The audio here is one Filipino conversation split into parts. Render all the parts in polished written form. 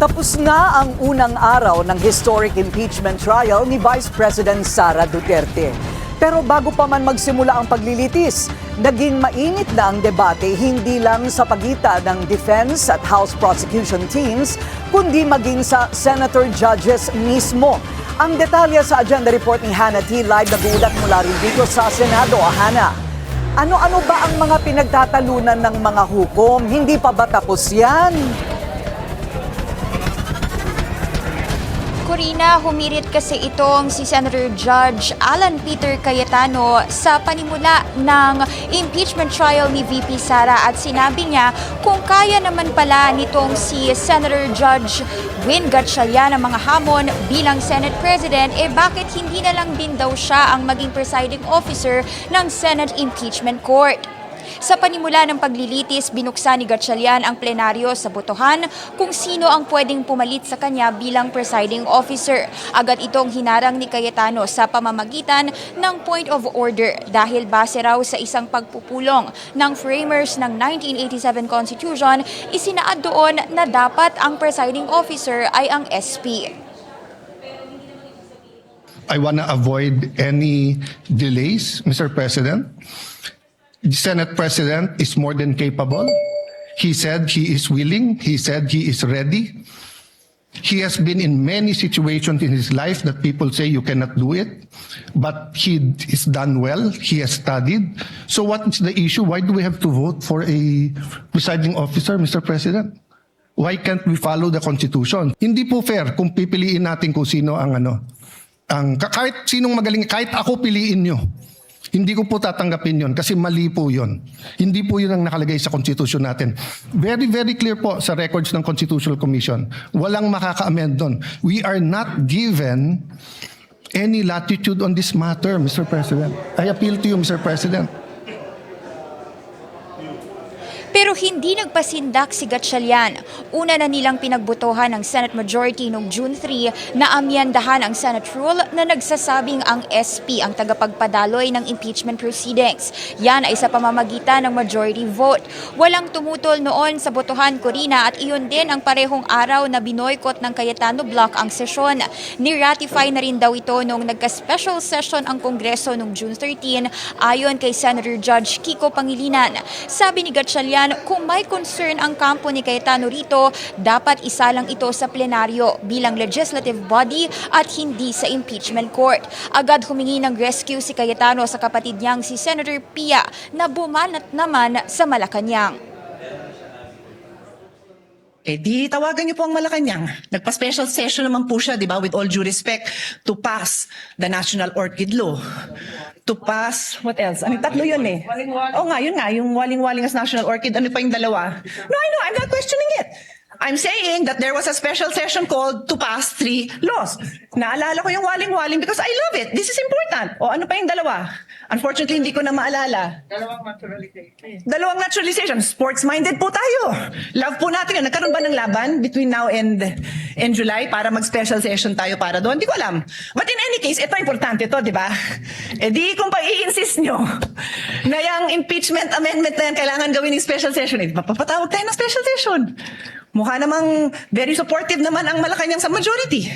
Tapos na ang unang araw ng historic impeachment trial ni Vice President Sara Duterte. Pero bago pa man magsimula ang paglilitis, naging mainit na ang debate hindi lang sa pagitan ng defense at House prosecution teams, kundi maging sa senator judges mismo. Ang detalye sa agenda report ni Hannah T. Live nag-uulat mula rin dito sa Senado. Hannah, ano-ano ba ang mga pinagtatalunan ng mga hukom? Hindi pa ba tapos yan? Corina, humirit kasi itong si Senator Judge Alan Peter Cayetano sa panimula ng impeachment trial ni VP Sara at sinabi niya kung kaya naman pala nitong si Senator Judge Win Gatchalian ang mga hamon bilang Senate President, bakit hindi na lang din daw siya ang maging presiding officer ng Senate Impeachment Court? Sa panimula ng paglilitis, binuksan ni Gatchalian ang plenaryo sa botohan kung sino ang pwedeng pumalit sa kanya bilang presiding officer. Agad itong hinarang ni Cayetano sa pamamagitan ng point of order dahil base raw sa isang pagpupulong ng framers ng 1987 Constitution, isinaad doon na dapat ang presiding officer ay ang SP. I want to avoid any delays, Mr. President. The Senate President is more than capable. He said he is willing. He said he is ready. He has been in many situations in his life that people say you cannot do it, but he is done well. He has studied. So what is the issue? Why do we have to vote for a presiding officer, Mr. President? Why can't we follow the Constitution? Hindi po fair kung pipiliin natin kung sino ang kahit sinong magaling, kahit ako piliin nyo. Hindi ko po tatanggapin yon kasi mali po yon. Hindi po yun ang nakalagay sa Constitution natin. Very, very clear po sa records ng Constitutional Commission. Walang makaka-amend doon. We are not given any latitude on this matter, Mr. President. I appeal to you, Mr. President. Pero hindi nagpasindak si Gatchalian. Una na nilang pinagbotohan ng Senate Majority noong June 3 na amyandahan ang Senate Rule na nagsasabing ang SP ang tagapagpadaloy ng impeachment proceedings. Yan ay sa pamamagitan ng majority vote. Walang tumutol noon sa botohan, Corina, at iyon din ang parehong araw na binoykot ng Cayetano Block ang sesyon. Ni-ratify na rin daw ito noong nagka-special session ang Kongreso noong June 13 ayon kay Senator Judge Kiko Pangilinan. Sabi ni Gatchalian, kung may concern ang kampo ni Cayetano rito, dapat isa lang ito sa plenaryo bilang legislative body at hindi sa impeachment court. Agad humingi ng rescue si Cayetano sa kapatid niyang si Senator Pia na bumanat naman sa Malacanang. Di tawagan niyo po ang Malacanang. Nagpa-special session naman po siya, di ba, with all due respect, to pass the National Orchid Law. To pass, what else? Ano, tatlo yun eh. Oo nga, yun nga, yung waling-waling as National Orchid, ano pa yung dalawa? No, I know, I'm not questioning it. I'm saying that there was a special session called to pass 3 laws. Naalala ko yung waling-waling because I love it. This is important. O ano pa yung dalawa? Unfortunately, hindi ko na maalala. Dalawang naturalization. Sports-minded po tayo. Love po natin yun. Nagkaroon ba ng laban between now and July para mag-special session tayo para doon? Hindi ko alam. But in any case, ito importante to, di ba? Di kung pa-i-insist nyo na yung impeachment amendment na yan kailangan gawin ng special session, papatawag tayo ng special session. Mukha namang very supportive naman ang Malacanang sa majority.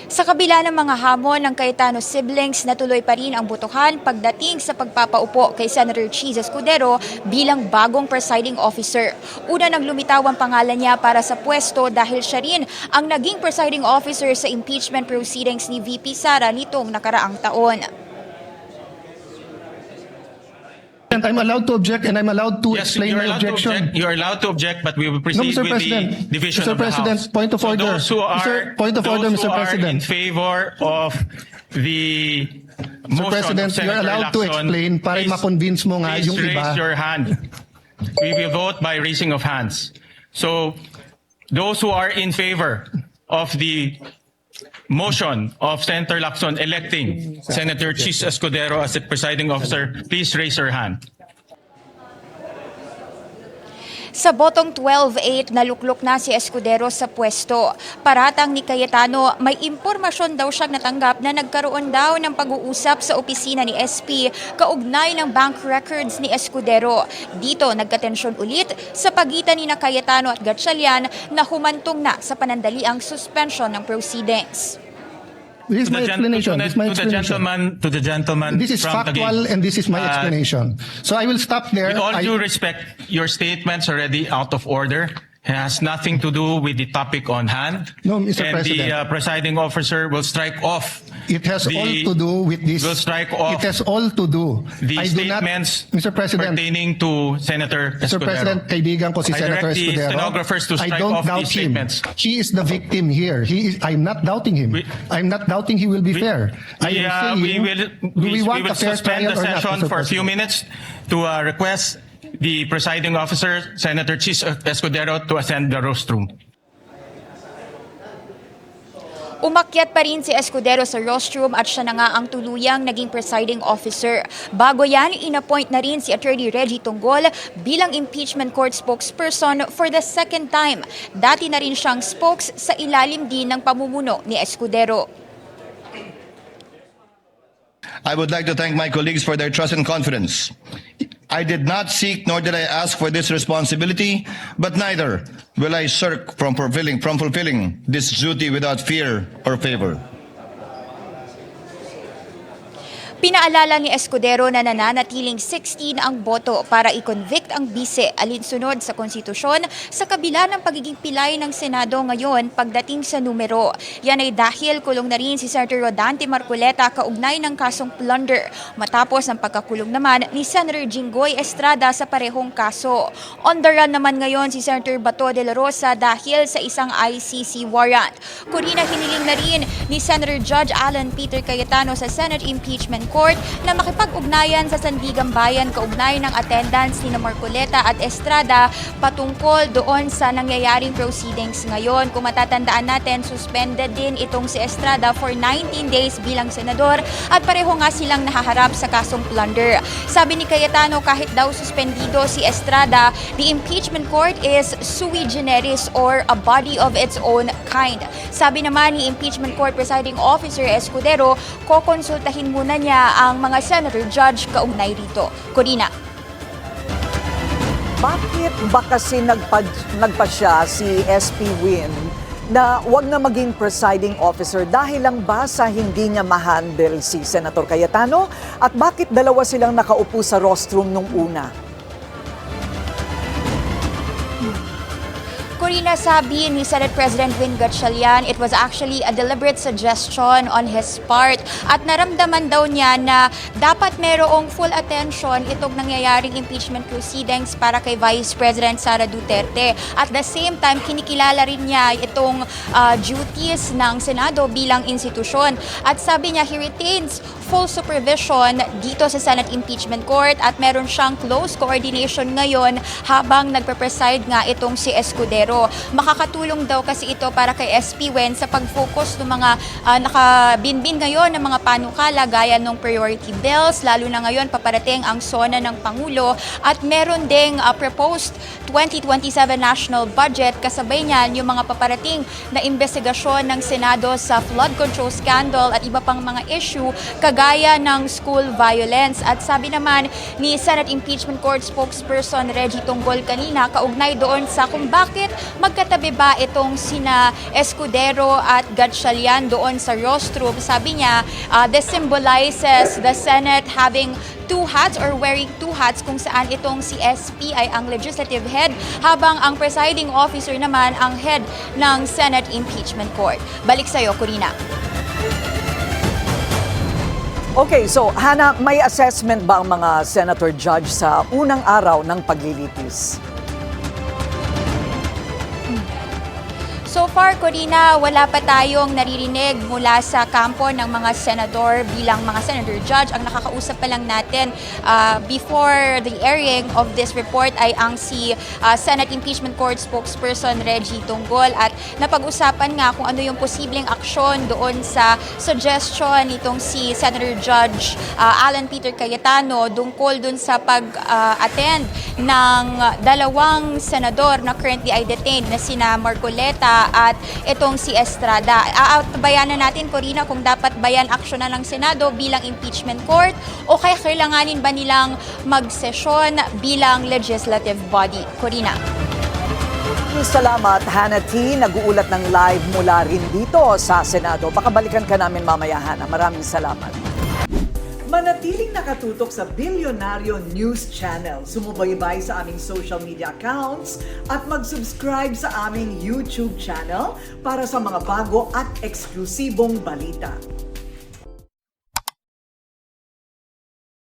Sa kabila ng mga hamon ng Cayetano siblings, natuloy pa rin ang botohan pagdating sa pagpapaupo kay Senator Cheese Escudero bilang bagong presiding officer. Una nang lumitaw ang pangalan niya para sa pwesto dahil siya rin ang naging presiding officer sa impeachment proceedings ni VP Sara nitong nakaraang taon. And I'm allowed to object and I'm allowed to explain my objection. You are allowed to object, but we will No, proceed Mr. with President. the division Mr. of the President, House. point of order. Those who are, Mr. Point of order, those Mr. who are President. in favor of the Mr. motion President, of Senator you're allowed to Lacson, explain para ma-convince mo nga please yung iba. raise your hand. We will vote by raising of hands. So, those who are in favor of the motion of Senator Lacson electing Senator Cheese Escudero as the presiding officer, please raise your hand. Sa botong 12-8, naluklok na si Escudero sa pwesto. Paratang ni Cayetano, may impormasyon daw siyang natanggap na nagkaroon daw ng pag-uusap sa opisina ni SP kaugnay ng bank records ni Escudero. Dito nagkatensyon ulit sa pagitan ni Cayetano at Gatchalian na humantong na sa panandaliang suspension ng proceedings. This is my explanation. This is my To the explanation. gentleman This is from factual Taguig. and this is my explanation. So I will stop there. With all I- due respect, your statement's already out of order. It has nothing to do with the topic on hand. No, Mr. And President. the presiding officer will strike off. It has the- all to do with this. Will strike off It has all to do. the I do not, statements Mr. President. pertaining to Senator Mr. Escudero. President, kaibigan ko si I Senator direct the Escudero. stenographers to I strike don't off doubt these him. statements. He is the victim here. I'm not doubting him. I'm not doubting he will be fair. I am saying, do we want a fair suspend trial the or not, session Mr. for a few President? minutes to request the presiding officer, Senator Chis Escudero, to ascend the rostrum. Umakyat pa rin si Escudero sa rostrum at siya na nga ang tuluyang naging presiding officer. Bago yan, inappoint na rin si Attorney Reggie Tonggol bilang impeachment court spokesperson for the second time. Dati na rin siyang spokes sa ilalim din ng pamumuno ni Escudero. I would like to thank my colleagues for their trust and confidence. I did not seek nor did I ask for this responsibility, but neither will I shirk from fulfilling this duty without fear or favor. Pinaalala ni Escudero na nananatiling 16 ang boto para i-convict ang bise alinsunod sa konstitusyon sa kabila ng pagiging pilay ng Senado ngayon pagdating sa numero. Yan ay dahil kulong na rin si Senator Rodante Marcoleta kaugnay ng kasong plunder matapos ang pagkakulong naman ni Senator Jinggoy Estrada sa parehong kaso. On the run naman ngayon si Senator Bato de la Rosa dahil sa isang ICC warrant. Kurina hiniling na rin ni Senator Judge Alan Peter Cayetano sa Senate Impeachment Court na makipag-ugnayan sa Sandigan Bayan kaugnay ng attendance ni Marcoleta at Estrada patungkol doon sa nangyayaring proceedings ngayon. Kung matatandaan natin, suspended din itong si Estrada for 19 days bilang senador at pareho nga silang nahaharap sa kasong plunder. Sabi ni Cayetano kahit daw suspendido si Estrada, the impeachment court is sui generis or a body of its own kind. Sabi naman ni impeachment court presiding officer Escudero, kokonsultahin muna niya ang mga senator judge kaugnay rito. Corina. Bakit ba kasi nagpa siya si SP Win na wag na maging presiding officer dahil lang ba sa hindi niya ma-handle si Senator Cayetano? At bakit dalawa silang nakaupo sa rostrum nung una? Corina, sabi ni Senate President Win Gatchalian, it was actually a deliberate suggestion on his part at naramdaman daw niya na dapat merong full attention itong nangyayaring impeachment proceedings para kay Vice President Sara Duterte. At the same time, kinikilala rin niya itong duties ng Senado bilang institusyon. At sabi niya, he retains full supervision dito sa Senate Impeachment Court at meron siyang close coordination ngayon habang nagpe-preside nga itong si Escudero. Makakatulong daw kasi ito para kay SP Wen sa pag-focus ng mga nakabinbin ngayon ng mga panukala gaya ng priority bills, lalo na ngayon paparating ang SONA ng Pangulo at meron ding proposed 2027 national budget kasabay niyan yung mga paparating na investigasyon ng Senado sa flood control scandal at iba pang mga issue kagaya ng school violence. At sabi naman ni Senate Impeachment Court spokesperson Reggie Tonggol kanina kaugnay doon sa kung bakit magkatabi ba itong sina Escudero at Gatchalian doon sa rostrum. Sabi niya, this symbolizes the Senate having two hats or wearing two hats kung saan itong si SP ay ang legislative head habang ang presiding officer naman ang head ng Senate Impeachment Court. Balik sa'yo, Corina. Okay, so Hana, may assessment ba ang mga senator judge sa unang araw ng paglilitis? So far, far, Corina, wala pa tayong naririnig mula sa kampo ng mga senador bilang mga senator judge. Ang nakakausap pa lang natin before the airing of this report ay ang si Senate Impeachment Court spokesperson Reggie Tunggol, at napag-usapan nga kung ano yung posibleng aksyon doon sa suggestion nitong si Senator Judge Alan Peter Cayetano tungkol dun sa pag-attend ng dalawang senador na currently ay detained na sina Marcoleta at itong si Estrada. Bayanan natin, Corina, kung dapat bayan aksyonan ng Senado bilang impeachment court o kaya kailanganin ba nilang magsesyon bilang legislative body. Corina. Salamat, Hannah T. Nag-uulat ng live mula rin dito sa Senado. Baka balikan ka namin mamaya, Hannah. Maraming salamat. Manatiling nakatutok sa Bilyonaryo News Channel. Sumubaybay sa aming social media accounts at mag-subscribe sa aming YouTube channel para sa mga bago at eksklusibong balita.